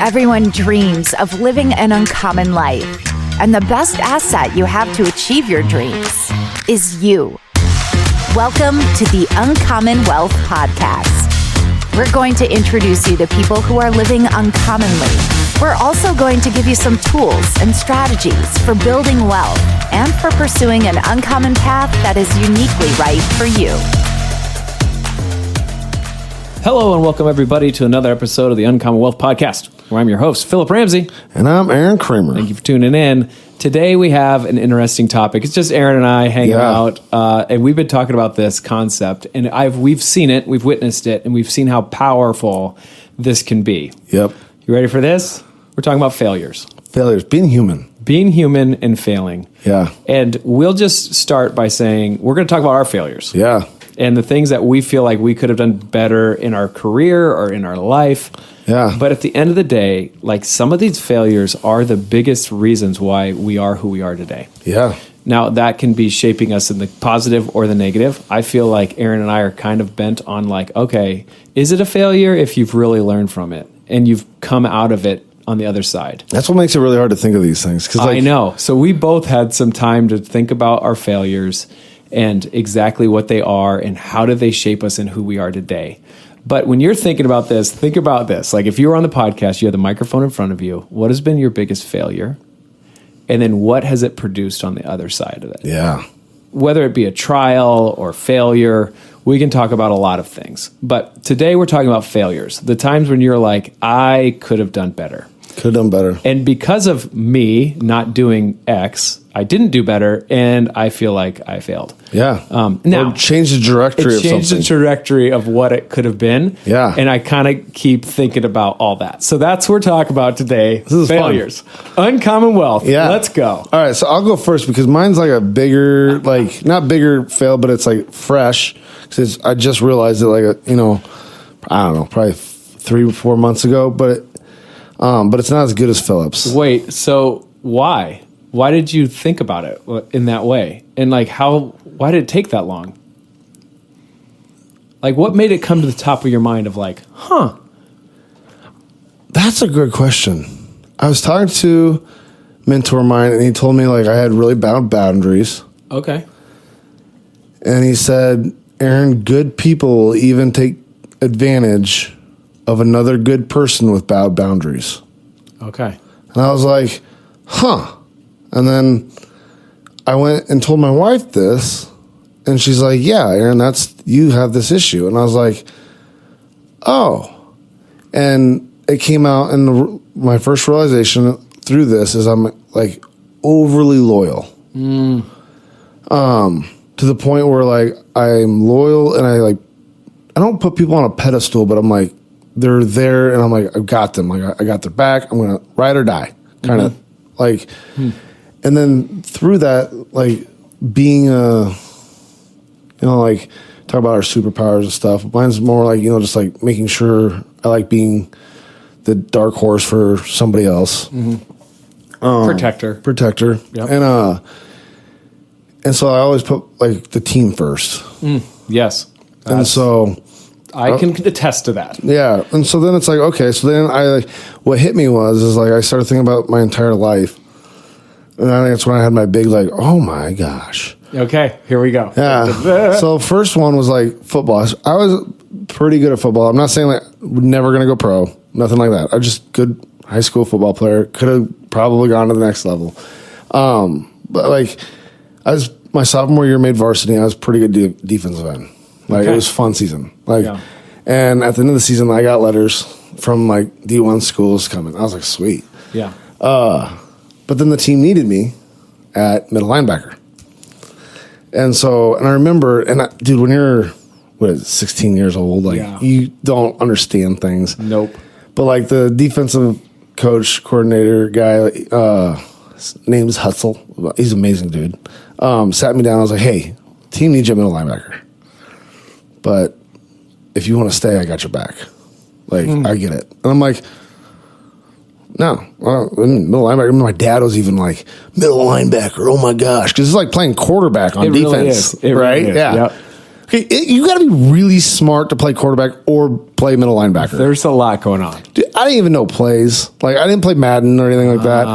Everyone dreams of living an uncommon life, and the best asset you have to achieve your dreams is you. Welcome to the Uncommon Wealth Podcast. We're going to introduce you to people who are living uncommonly. We're also going to give you some tools and strategies for building wealth and for pursuing an uncommon path that is uniquely right for you. Hello and welcome everybody to another episode of the Uncommon Wealth Podcast, where I'm your host, Phillip Ramsey. And I'm Arron Cramer. Thank you for tuning in. Today we have an interesting topic. It's just Arron and I hanging out, and we've been talking about this concept, and we've seen it, we've witnessed it, and we've seen how powerful this can be. Yep. You ready for this? We're talking about failures. Failures, being human. Being human and failing. Yeah. And we'll just start by saying we're going to talk about our failures. Yeah. And the things that we feel like we could have done better in our career or in our life. Yeah. But at the end of the day, like, some of these failures are the biggest reasons why we are who we are today. Yeah. Now, that can be shaping us in the positive or the negative. I feel like Arron and I are kind of bent on, like, okay, is it a failure if you've really learned from it and you've come out of it on the other side? That's what makes it really hard to think of these things. 'Cause, I know. So we both had some time to think about our failures and exactly what they are and how do they shape us in who we are today. But when you're thinking about this, think about this. Like, if you were on the podcast, you have the microphone in front of you, what has been your biggest failure? And then what has it produced on the other side of it? Yeah. Whether it be a trial or failure, we can talk about a lot of things. But today we're talking about failures, the times when you're like, I could have done better. Could have done better. And because of me not doing X, I didn't do better, and I feel like I failed. Yeah. Now, or change the trajectory of something. Change the trajectory of what it could have been. Yeah. And I kind of keep thinking about all that. So that's what we're talking about today. This is failures. Uncommon wealth. Yeah. Let's go. All right. So I'll go first because mine's like a bigger, like, not bigger fail, but it's like fresh. Because I just realized it, like, I don't know, probably 3 or 4 months ago. But it's not as good as Phillip's. Wait, so why? Why did you think about it in that way? And like, why did it take that long? Like, what made it come to the top of your mind of like, huh? That's a good question. I was talking to a mentor of mine, and he told me, like, I had really bad boundaries. Okay. And he said, Arron, good people will even take advantage of another good person with bad boundaries. Okay. And I was like, huh. And then I went and told my wife this, and she's like, yeah, Arron, you have this issue. And I was like, oh. And it came out, and my first realization through this is I'm like overly loyal. To the point where, like, I'm loyal, and I don't put people on a pedestal, but I'm like, they're there, and I'm like, I've got them. Like, I got their back. I'm going to ride or die, kind of like. And then through that, like, being like, talk about our superpowers and stuff. Mine's more like, just like making sure I like being the dark horse for somebody else. Protector. Yep. And so I always put, like, the team first. Yes. And so I can attest to that. Yeah. And so then it's like, okay, so then what hit me is like, I started thinking about my entire life. And I think that's when I had my big, like, oh my gosh. Okay, here we go. Yeah. So first one was like football. I was pretty good at football. I'm not saying like never going to go pro, nothing like that. I was just good high school football player. Could have probably gone to the next level. But like, I was my sophomore year, made varsity. And I was pretty good defensive end. Like, It was a fun season. Like, and at the end of the season, I got letters from like D1 schools coming. I was like, sweet. Yeah. But then the team needed me at middle linebacker. And I remember, dude, when you're 16 years old, like, you don't understand things. Nope. But like the defensive coach, coordinator guy, his name is Hutzel. He's an amazing dude. Sat me down. I was like, hey, team needs you at middle linebacker. But if you want to stay, I got your back. Like, I get it. And I'm like, no. Middle linebacker. My dad was even like, middle linebacker, oh my gosh. Because it's like playing quarterback on defense. Really is. It right? really is. Yeah. Yep. Okay, you got to be really smart to play quarterback or play middle linebacker. There's a lot going on. Dude, I didn't even know plays. Like, I didn't play Madden or anything like that.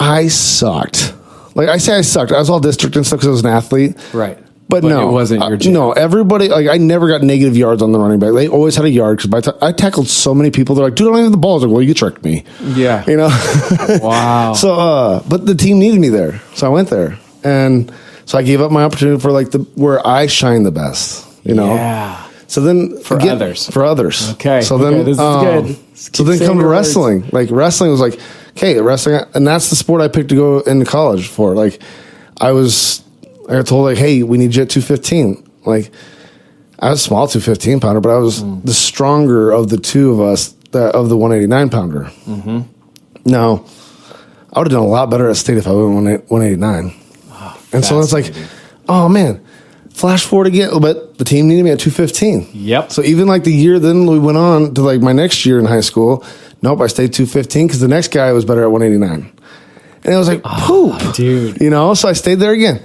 I sucked. Like, I say I sucked. I was all district and stuff because I was an athlete. Right. But no, it wasn't your jam. No, everybody, like, I never got negative yards on the running back. They always had a yard because I tackled so many people. They're like, dude, I don't have the ball. I was like, well, you tricked me. Yeah. You know? Wow. So, but the team needed me there. So I went there. And so I gave up my opportunity for, like, where I shine the best, you know? Yeah. So then. For others. For others. Okay. So then. This is good. So then come to wrestling. Like, wrestling was like, okay, wrestling. And that's the sport I picked to go into college for. Like, I got told, like, hey, we need you at 215. Like, I was a small 215 pounder, but I was the stronger of the two of us, of the 189 pounder. Mm-hmm. Now, I would have done a lot better at state if I went 189. Oh, and so it's like, oh, man, flash forward again. But the team needed me at 215. Yep. So even like the year then we went on to like my next year in high school, nope, I stayed 215 because the next guy was better at 189. And it was like, poop. Dude. You know, so I stayed there again.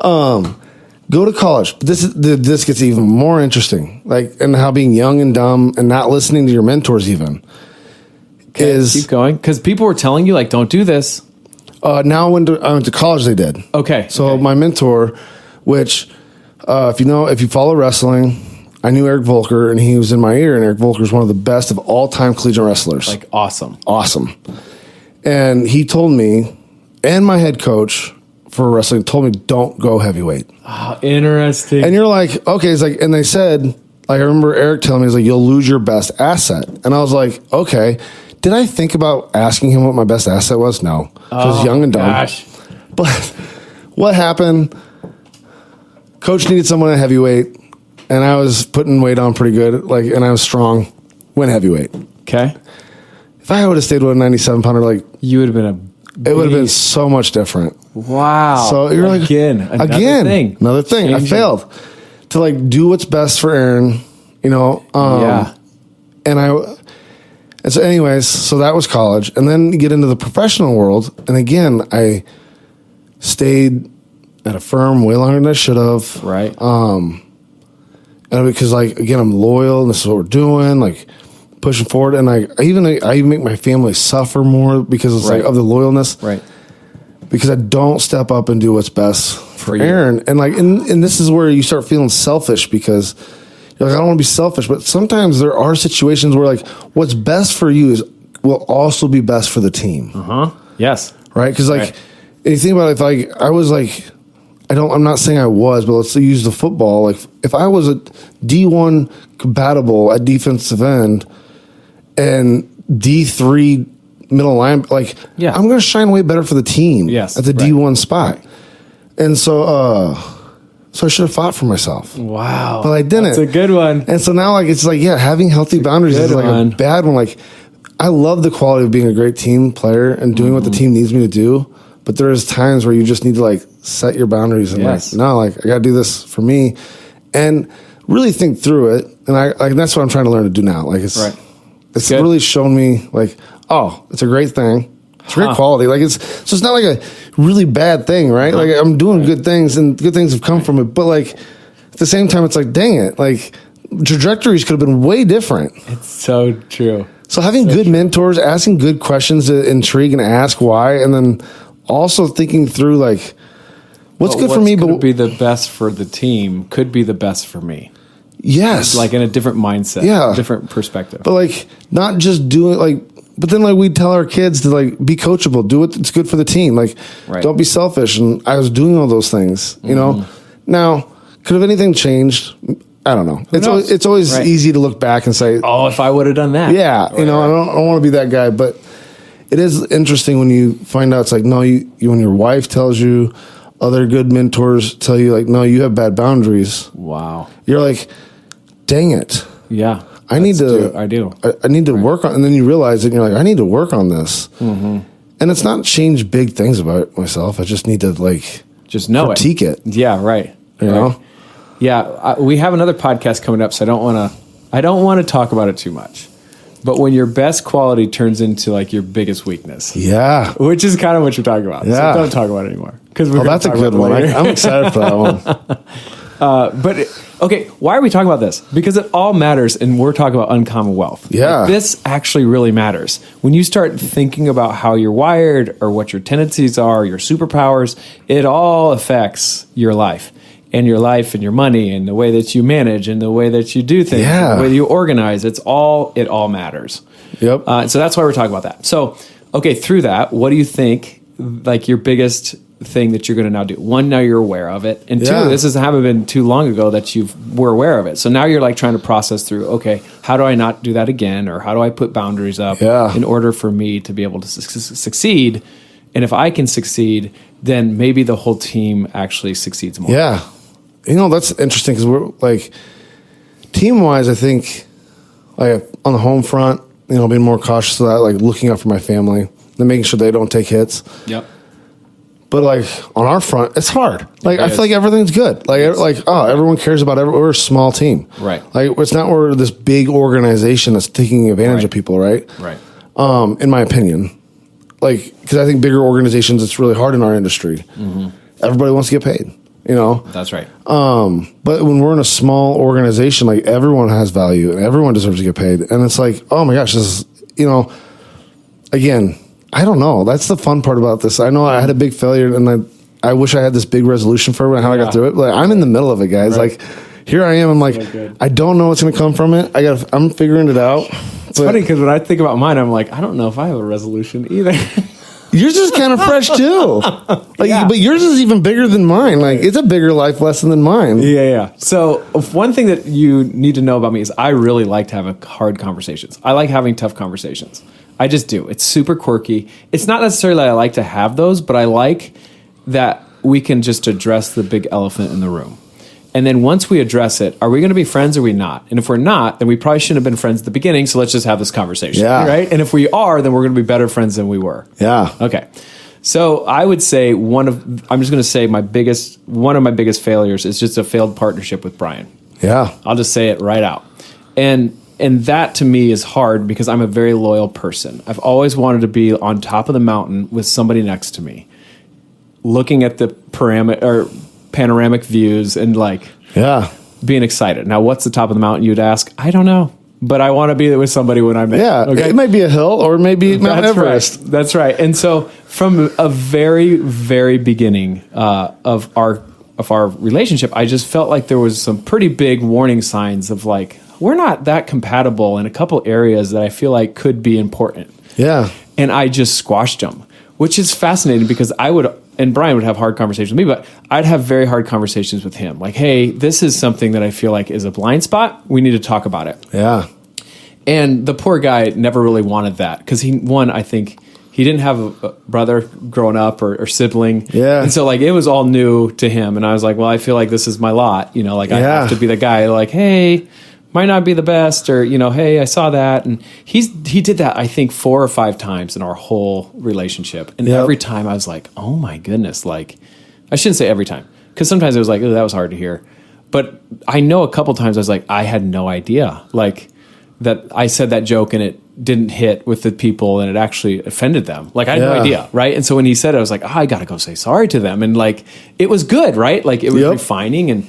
Go to college. This gets even more interesting. Like, and how being young and dumb and not listening to your mentors even is. Keep going. Because people were telling you, like, don't do this. Now I went to college, they did. Okay. So my mentor, which, if you follow wrestling, I knew Eric Volker and he was in my ear, and Eric Volker is one of the best of all time collegiate wrestlers. Like, awesome. And he told me, and my head coach for wrestling told me, don't go heavyweight. Oh, interesting. And you're like, okay. It's like, and they said, like, I remember Eric telling me, he's like, you'll lose your best asset. And I was like, okay. Did I think about asking him what my best asset was? No. I was young and dumb. Gosh. But what happened? Coach needed someone at heavyweight, and I was putting weight on pretty good, like, and I was strong. Went heavyweight. Okay. If I would have stayed with a 97 pounder, like, You would have been it would have been so much different. Wow. So you're like, another thing. Changing. I failed to like do what's best for Arron, you know? Yeah. And so anyways, so that was college. And then you get into the professional world. And again, I stayed at a firm way longer than I should have. Right. And because, like, again, I'm loyal and this is what we're doing, like pushing forward. And I even make my family suffer more because it's like of the loyalness. Right. Because I don't step up and do what's best for you. Arron. And like, and this is where you start feeling selfish because you're like, I don't want to be selfish, but sometimes there are situations where like what's best for you will also be best for the team. Yes. Right. Cause like, if you think about it, if like, I was like, I'm not saying I was, but let's use the football. Like if I was a D1 compatible at defensive end and D3 middle line, like, I'm going to shine way better for the team at the D1 spot. Right. And so I should have fought for myself. Wow. But I didn't. That's a good one. And so now, like, it's like, having healthy boundaries is like a bad one. Like, I love the quality of being a great team player and doing what the team needs me to do. But there is times where you just need to like set your boundaries and like, no, like I got to do this for me and really think through it. And that's what I'm trying to learn to do now. Like it's really shown me like, oh, it's a great thing. It's great quality. Like so it's not like a really bad thing, right? Like I'm doing good things and good things have come from it. But like at the same time, it's like, dang it, like trajectories could have been way different. It's so true. So having good mentors, asking good questions to intrigue and ask why, and then also thinking through like what's good for me, but be the best for the team could be the best for me. Yes, it's like in a different mindset, different perspective. But like not just doing like, but then like we tell our kids to like be coachable, do what's good for the team. Like don't be selfish. And I was doing all those things, you know. Now, could have anything changed? I don't know. It's always easy to look back and say, oh, if I would have done that. Yeah, you know, I don't want to be that guy, but. It is interesting when you find out it's like, no, you when your wife tells you, other good mentors tell you like, no, you have bad boundaries. Wow. You're like, dang it. Yeah. I need to work on, and then you realize it and you're like, I need to work on this. Mm-hmm. And it's not change big things about myself. I just need to like, just know critique it. Yeah. Right. You know? Yeah. We have another podcast coming up, so I don't want to talk about it too much. But when your best quality turns into like your biggest weakness, which is kind of what you're talking about. So don't talk about it anymore because that's a good one. I'm excited for that one. But Okay, why are we talking about this? Because it all matters, and we're talking about uncommon wealth. Yeah. Like, this actually really matters. When you start thinking about how you're wired or what your tendencies are, your superpowers, it all affects your life. And your life and your money and the way that you manage and the way that you do things, and the way that you organize. It all matters. Yep. So that's why we're talking about that. So, okay, through that, what do you think, like, your biggest thing that you're going to now do? One, now you're aware of it. And two, this haven't been too long ago that you were aware of it. So now you're like trying to process through, okay, how do I not do that again? Or how do I put boundaries up in order for me to be able to succeed? And if I can succeed, then maybe the whole team actually succeeds more. Yeah. You know, that's interesting because we're like, team-wise, I think, like on the home front, you know, being more cautious of that, like looking out for my family and making sure they don't take hits. Yep. But like on our front, it's hard. Like I feel like everything's good. Like everyone cares about everyone. We're a small team, right? Like it's not we're this big organization that's taking advantage of people, right? Right. In my opinion, like because I think bigger organizations, it's really hard in our industry. Mm-hmm. Everybody wants to get paid, you know. That's right. But when we're in a small organization, like everyone has value and everyone deserves to get paid, and it's like, oh my gosh, this is, you know, again. I don't know. That's the fun part about this. I know I had a big failure, and I wish I had this big resolution for it, how I got through it. Like, I'm in the middle of it, guys. Right. Like, here I am. I'm like, I don't know what's going to come from it. I'm figuring it out. It's funny because when I think about mine, I'm like, I don't know if I have a resolution either. Yours is kind of fresh too. But yours is even bigger than mine. Like, it's a bigger life lesson than mine. Yeah. So one thing that you need to know about me is I really like to have hard conversations. I like having tough conversations. I just do. It's super quirky. It's not necessarily I like to have those, but I like that we can just address the big elephant in the room. And then once we address it, are we going to be friends or are we not? And if we're not, then we probably shouldn't have been friends at the beginning, so let's just have this conversation. Yeah. Right? And if we are, then we're going to be better friends than we were. Yeah. Okay. So I would say one of my biggest failures is just a failed partnership with Brian. Yeah. I'll just say it right out. And that to me is hard because I'm a very loyal person. I've always wanted to be on top of the mountain with somebody next to me, looking at the panoramic views and being excited. Now, what's the top of the mountain, you'd ask? I don't know, but I want to be there with somebody when I'm there. Yeah, okay? It might be a hill or maybe Mount Everest. Right. That's right. And so from a very, very beginning of our relationship, I just felt like there was some pretty big warning signs of like, we're not that compatible in a couple areas that I feel like could be important. Yeah. And I just squashed them, which is fascinating because and Brian would have hard conversations with me, but I'd have very hard conversations with him. Like, hey, this is something that I feel like is a blind spot. We need to talk about it. Yeah. And the poor guy never really wanted that because I think he didn't have a brother growing up or sibling. Yeah. And so like it was all new to him. And I was like, well, I feel like this is my lot. You know, like I have to be the guy like, hey, might not be the best, or, you know, hey, I saw that. And he did that, I think, 4 or 5 times in our whole relationship. And every time I was like, oh my goodness, like, I shouldn't say every time, because sometimes it was like, oh, that was hard to hear. But I know a couple times I was like, I had no idea, like, that I said that joke and it didn't hit with the people and it actually offended them. Like, I had no idea, right? And so when he said it, I was like, oh, I got to go say sorry to them. And like, it was good, right? Like, it was refining and...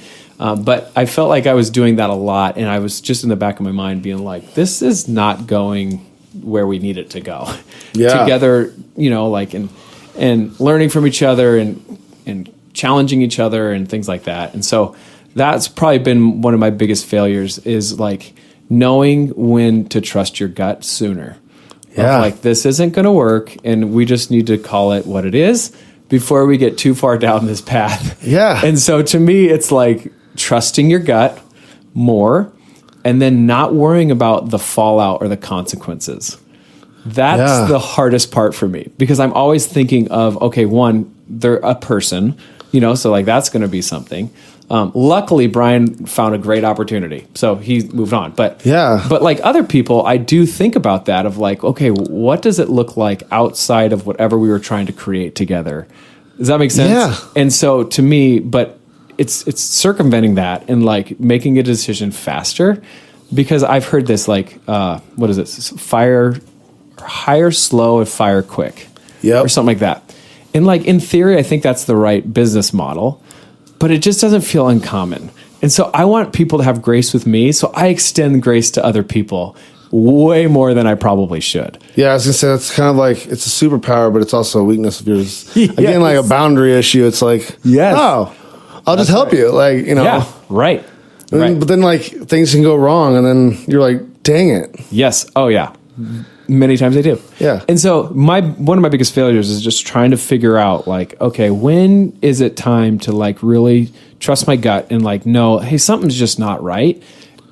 but I felt like I was doing that a lot, and I was just in the back of my mind being like, this is not going where we need it to go. Together, you know, like, and learning from each other and challenging each other and things like that. And so that's probably been one of my biggest failures is like knowing when to trust your gut sooner. Yeah. Like, this isn't going to work, and we just need to call it what it is before we get too far down this path. Yeah. And so to me, it's like, trusting your gut more and then not worrying about the fallout or the consequences. That's the hardest part for me because I'm always thinking of, okay, one, they're a person, you know, so like that's going to be something. Luckily, Brian found a great opportunity, so he moved on. But like other people, I do think about that of like, okay, what does it look like outside of whatever we were trying to create together? Does that make sense? Yeah. And so to me, but it's circumventing that and like making a decision faster because I've heard this like, what is it? Hire slow and fire quick. Or something like that. And like in theory, I think that's the right business model, but it just doesn't feel uncommon And so I want people to have grace with me. So I extend grace to other people way more than I probably should. Yeah, I was gonna say that's kind of like it's a superpower, but it's also a weakness of yours. Yes. Again, like a boundary issue. It's like, Yes. oh, I'll just help you. Like, you know. Yeah, right. But then like things can go wrong, and then you're like, dang it. Yes. Oh, yeah. Many times I do. Yeah. And so one of my biggest failures is just trying to figure out like, okay, when is it time to like really trust my gut and like, no, hey, something's just not right.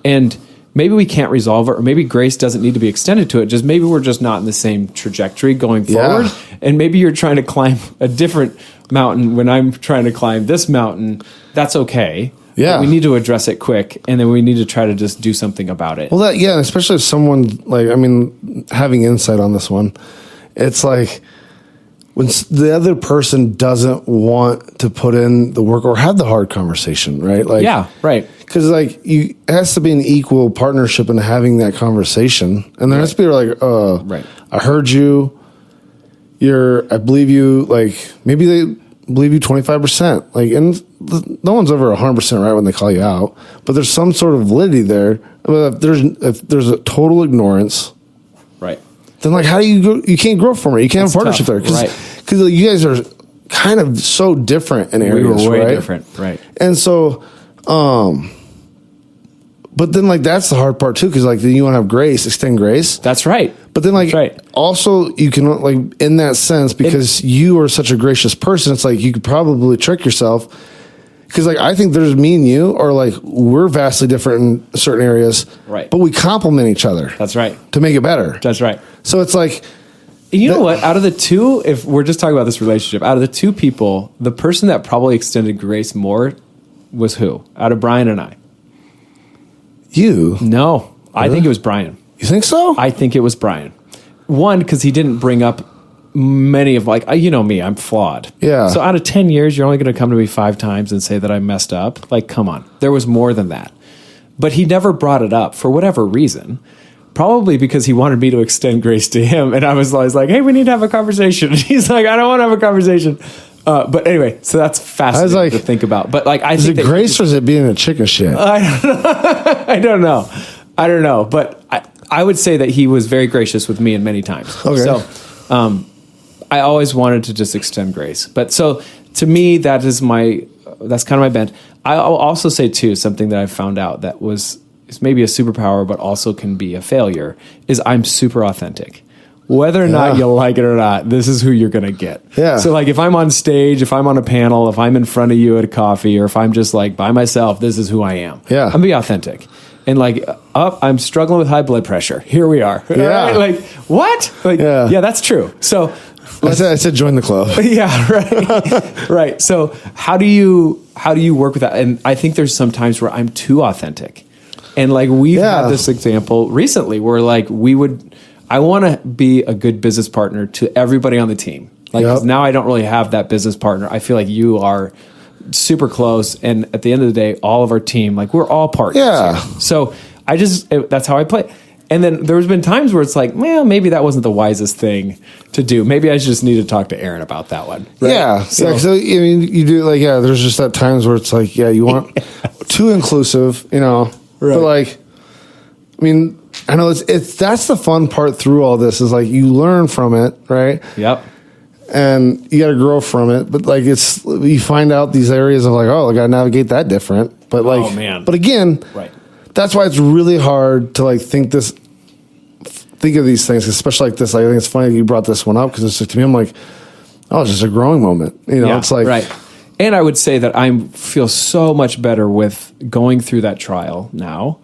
And maybe we can't resolve it, or maybe grace doesn't need to be extended to it. Just maybe we're just not in the same trajectory going forward. Yeah. And maybe you're trying to climb a different mountain when I'm trying to climb this mountain. That's okay. Yeah. But we need to address it quick, and then we need to try to just do something about it. Well, and especially if someone like, I mean, having insight on this one, it's like when the other person doesn't want to put in the work or have the hard conversation, right? Like, Yeah, right. Because like it has to be an equal partnership in having that conversation, and there has to be like, Right. I heard you. I believe you. Like maybe they believe you 25%. Like, and no one's ever 100% right when they call you out, but there's some sort of validity there. I mean, if there's a total ignorance, Right. then like how do you go? You can't grow from it. You can't have a partnership tough, there right. because you guys are kind of so different in areas. We were way right? different, right? And so, but then like that's the hard part too, because like then you want to have grace, extend grace. That's right. But then like That's right. also you can like in that sense because you are such a gracious person, it's like you could probably trick yourself. Because like I think there's me and you are like we're vastly different in certain areas, Right. But we complement each other. That's right. To make it better. That's right. So it's like, And you know what? Out of the two, if we're just talking about this relationship, out of the two people, the person that probably extended grace more was who? Out of Brian and I. you. No, I think it was Brian. You think so? I think it was Brian. One, because he didn't bring up many of like, you know me, I'm flawed. Yeah. So out of 10 years, you're only going to come to me 5 times and say that I messed up. Like, come on. There was more than that. But he never brought it up for whatever reason. Probably because he wanted me to extend grace to him. And I was always like, hey, we need to have a conversation. And he's like, I don't want to have a conversation. But anyway, so that's fascinating like, to think about. But like, I is think it grace or is it being a chicken shit? I don't know. But I would say that he was very gracious with me in many times. Okay. So I always wanted to just extend grace. But so to me, that's kind of my bent. I'll also say too, something that I found out that is maybe a superpower, but also can be a failure, is I'm super authentic. Whether or not you like it or not, this is who you're going to get. Yeah. So like if I'm on stage, if I'm on a panel, if I'm in front of you at a coffee, or if I'm just like by myself, this is who I am. Yeah. I'm going to be authentic. And like, I'm struggling with high blood pressure. Here we are. Yeah. Right? Like, what? Like, yeah, that's true. So I said join the club. yeah, right. Right. So how do you work with that? And I think there's some times where I'm too authentic. And like we've had this example recently where like I want to be a good business partner to everybody on the team. Like 'cause now I don't really have that business partner. I feel like you are super close. And at the end of the day, all of our team, like we're all partners. Yeah. Here. So that's how I play. And then there's been times where it's like, well, maybe that wasn't the wisest thing to do. Maybe I just need to talk to Arron about that one. Right? Yeah. So I mean, you do like, there's just that times where it's like, you want too inclusive, right. But like, I mean, I know that's the fun part through all this is like you learn from it, right? Yep. And you got to grow from it, but like you find out these areas of like, I got to navigate that different. But like, but again, right. That's why it's really hard to like think of these things, especially like this. I think it's funny that you brought this one up because it's like, to me, I'm like, it's just a growing moment. It's like right. And I would say that I feel so much better with going through that trial now.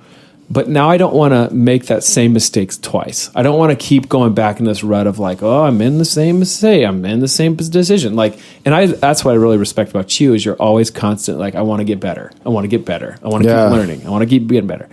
But now I don't want to make that same mistakes twice. I don't want to keep going back in this rut of like, I'm in the same mistake. I'm in the same decision. Like, and that's what I really respect about you is you're always constant. Like, I want to get better. I want to get better. I want to keep learning. I want to keep getting better.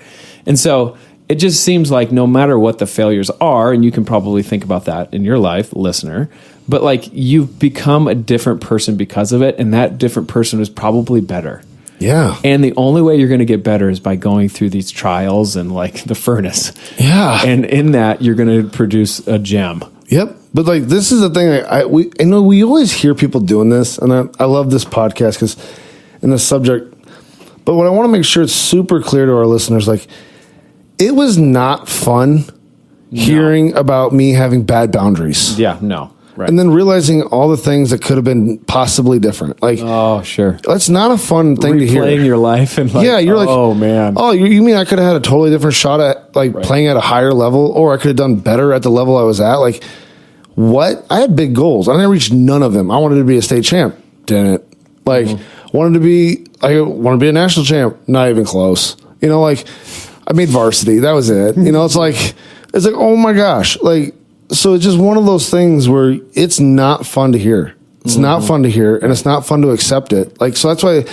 And so it just seems like no matter what the failures are, and you can probably think about that in your life, listener, but like you've become a different person because of it. And that different person is probably better. Yeah. And the only way you're going to get better is by going through these trials and like the furnace. Yeah. And in that, you're going to produce a gem. Yep. But like, this is the thing. I know we always hear people doing this, and I love this podcast because in the subject But what I want to make sure it's super clear to our listeners, like, it was not fun hearing about me having bad boundaries. Yeah, no. Right. And then realizing all the things that could have been possibly different. Like, oh, sure. That's not a fun thing to hear. Replaying your life and like, yeah, you're like, oh man. Oh, you mean I could have had a totally different shot at like playing at a higher level, or I could have done better at the level I was at? Like, what? I had big goals. I didn't reach none of them. I wanted to be a state champ. Didn't. Like, I wanted to be a national champ. Not even close. You know, like, I made varsity. That was it. You know, it's like, oh my gosh. Like, so it's just one of those things where it's not fun to hear. It's not fun to hear, and it's not fun to accept it. Like, so that's why, I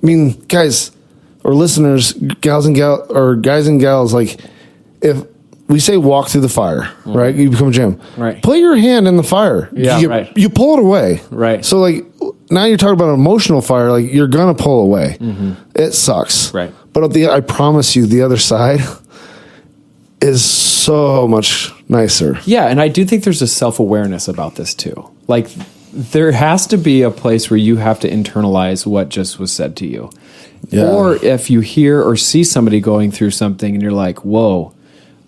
mean, guys or listeners, guys and gals, like, if we say walk through the fire, right? You become a gym. Right. Put your hand in the fire. Yeah, right. You pull it away. Right. So, like, now you're talking about emotional fire, like, you're going to pull away. It sucks. Right. But I promise you, the other side is so much nicer. Yeah, and I do think there's a self-awareness about this too. Like, there has to be a place where you have to internalize what just was said to you. Yeah. Or if you hear or see somebody going through something and you're like, whoa,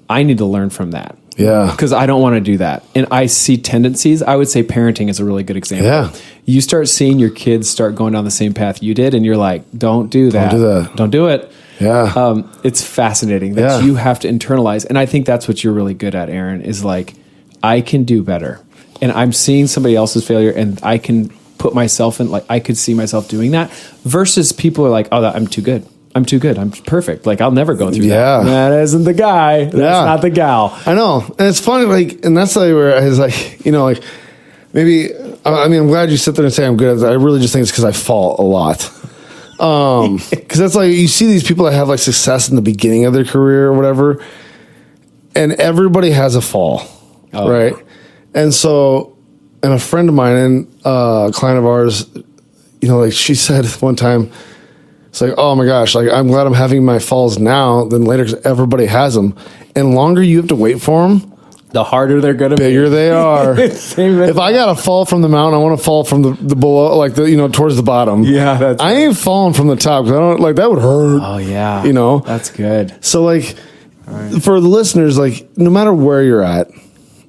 I need to learn from that. Yeah. Because I don't want to do that. And I see tendencies. I would say parenting is a really good example. Yeah. You start seeing your kids start going down the same path you did, and you're like, don't do that. Don't do that. Don't do it. Yeah. It's fascinating that you have to internalize. And I think that's what you're really good at, Arron, is like, I can do better. And I'm seeing somebody else's failure, and I can put myself in, like, I could see myself doing that, versus people are like, oh, I'm too good. I'm too good. I'm perfect. Like, I'll never go through that. That isn't the guy. That's not the gal. I know. And it's funny, like, and that's like where I was like, you know, like, maybe, I mean, I'm glad you sit there and say I'm good at that. I really just think it's because I fall a lot. Because that's like, you see these people that have like success in the beginning of their career or whatever, and everybody has a fall, right? And so, and a friend of mine and a client of ours, you know, like, she said one time, it's like, oh my gosh, like, I'm glad I'm having my falls now than later, because everybody has them, and longer you have to wait for them, the harder they're going to be. Bigger they are. If I got to fall from the mountain, I want to fall from the below, like, the, you know, towards the bottom. Yeah, I ain't falling from the top, because I don't, like, that would hurt. Oh yeah, you know, that's good. So, like, for the listeners, like, no matter where you're at,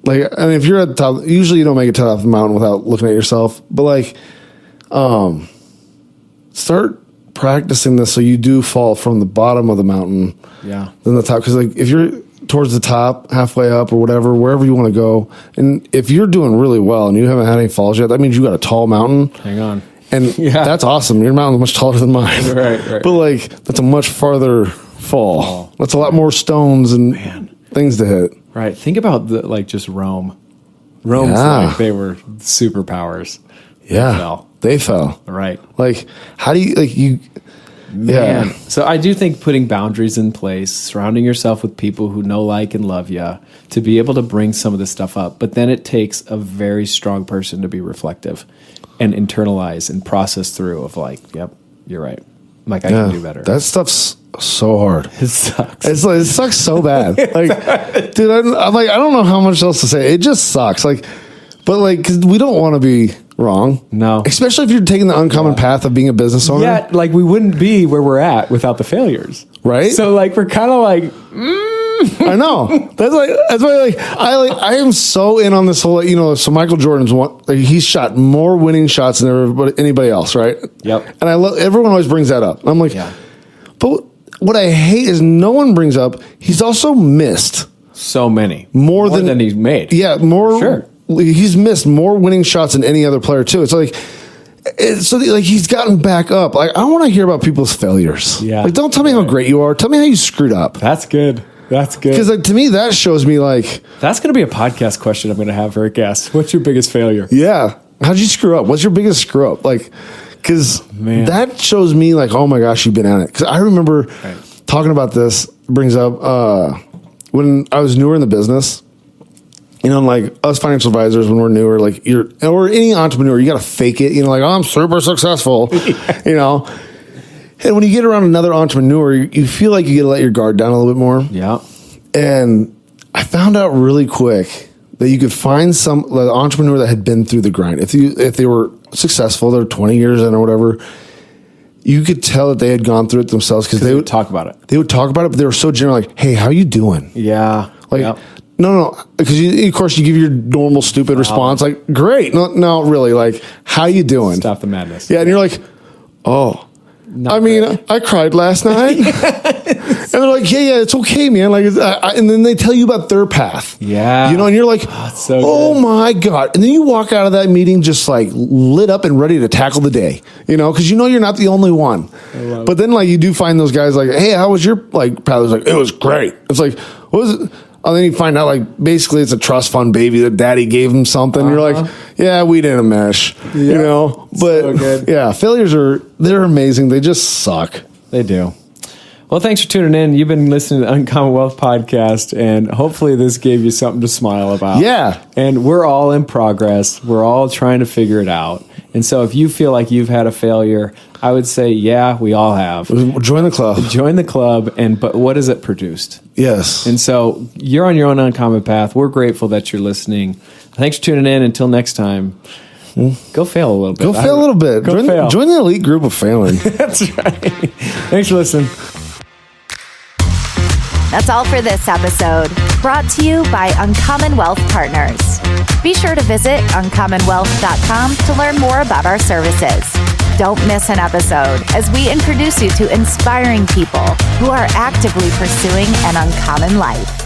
like, I mean, if you're at the top, usually you don't make it to the top of the mountain without looking at yourself. But like, start practicing this so you do fall from the bottom of the mountain, than the top. Because like, if you're towards the top, halfway up, or whatever, wherever you want to go, and if you're doing really well and you haven't had any falls yet, that means you got a tall mountain. Hang on. And that's awesome. Your mountain's much taller than mine. Right. But like, that's a much farther fall. That's a lot more stones and things to hit. Right. Think about like just Rome. Rome's like they were superpowers. Yeah. They fell. Right. Like, how do you, like, you, Man. So I do think putting boundaries in place, surrounding yourself with people who know, like, and love you, to be able to bring some of this stuff up. But then it takes a very strong person to be reflective and internalize and process through of like, yep, you're right. Like, I can do better. That stuff's so hard. It sucks. It's like, it sucks so bad. Like, dude, I'm like, I don't know how much else to say. It just sucks. Like, but like, because we don't want to be wrong. No. Especially if you're taking the uncommon path of being a business owner. Yeah, like, we wouldn't be where we're at without the failures. Right? So like, we're kind of like, I know. That's why I am so in on this whole, you know, so Michael Jordan's one, like, he's shot more winning shots than anybody else, right? Yep. And I love, everyone always brings that up. I'm like, but what I hate is no one brings up, he's also missed so many. More than he's made. Yeah, more. Sure. He's missed more winning shots than any other player too. It's like, like, he's gotten back up. Like, I want to hear about people's failures. Yeah. Like, don't tell me how great you are. Tell me how you screwed up. That's good. That's good. Because like, to me, that shows me like, that's going to be a podcast question I'm going to have for a guest. What's your biggest failure? Yeah. How'd you screw up? What's your biggest screw up? Like, because that shows me like, oh my gosh, you've been at it. Because I remember talking about this, brings up when I was newer in the business. You know, like, us financial advisors, when we're newer, like, or any entrepreneur, you got to fake it. You know, like, oh, I'm super successful, you know. And when you get around another entrepreneur, you feel like you get to let your guard down a little bit more. Yeah. And I found out really quick that you could find some entrepreneur that had been through the grind. If they were successful, they're 20 years in or whatever, you could tell that they had gone through it themselves because They would talk about it. They would talk about it, but they were so general, like, "Hey, how you doing?" Yeah. Like, Yep. no, because of course you give your normal stupid response, like, "Great." No, really, like, "How you doing?" Stop the madness. Yeah, and you're like, "Oh." Not I mean, great. I cried last night. And they're like, yeah, it's okay, man. Like, and then they tell you about their path. Yeah. You know, and you're like, so oh good. my God. And then you walk out of that meeting just like lit up and ready to tackle the day, you know, because you know you're not the only one. But then like you do find those guys like, hey, how was your like path? It's like, it was great. It's like, what was it? And then you find out like basically it's a trust fund baby that daddy gave him something. You're like, yeah, we didn't mesh, you know, but So good. yeah, failures they're amazing. They just suck. They do. Well, thanks for tuning in. You've been listening to the Uncommon Wealth Podcast, and hopefully this gave you something to smile about. Yeah. And we're all in progress. We're all trying to figure it out. And so if you feel like you've had a failure, I would say, yeah, we all have. Join the club. Join the club, but what has it produced? Yes. And so you're on your own uncommon path. We're grateful that you're listening. Thanks for tuning in. Until next time, go fail a little bit. Go fail a little bit. Go fail. Join the elite group of failing. That's right. Thanks for listening. That's all for this episode, brought to you by Uncommon Wealth Partners. Be sure to visit uncommonwealth.com to learn more about our services. Don't miss an episode as we introduce you to inspiring people who are actively pursuing an uncommon life.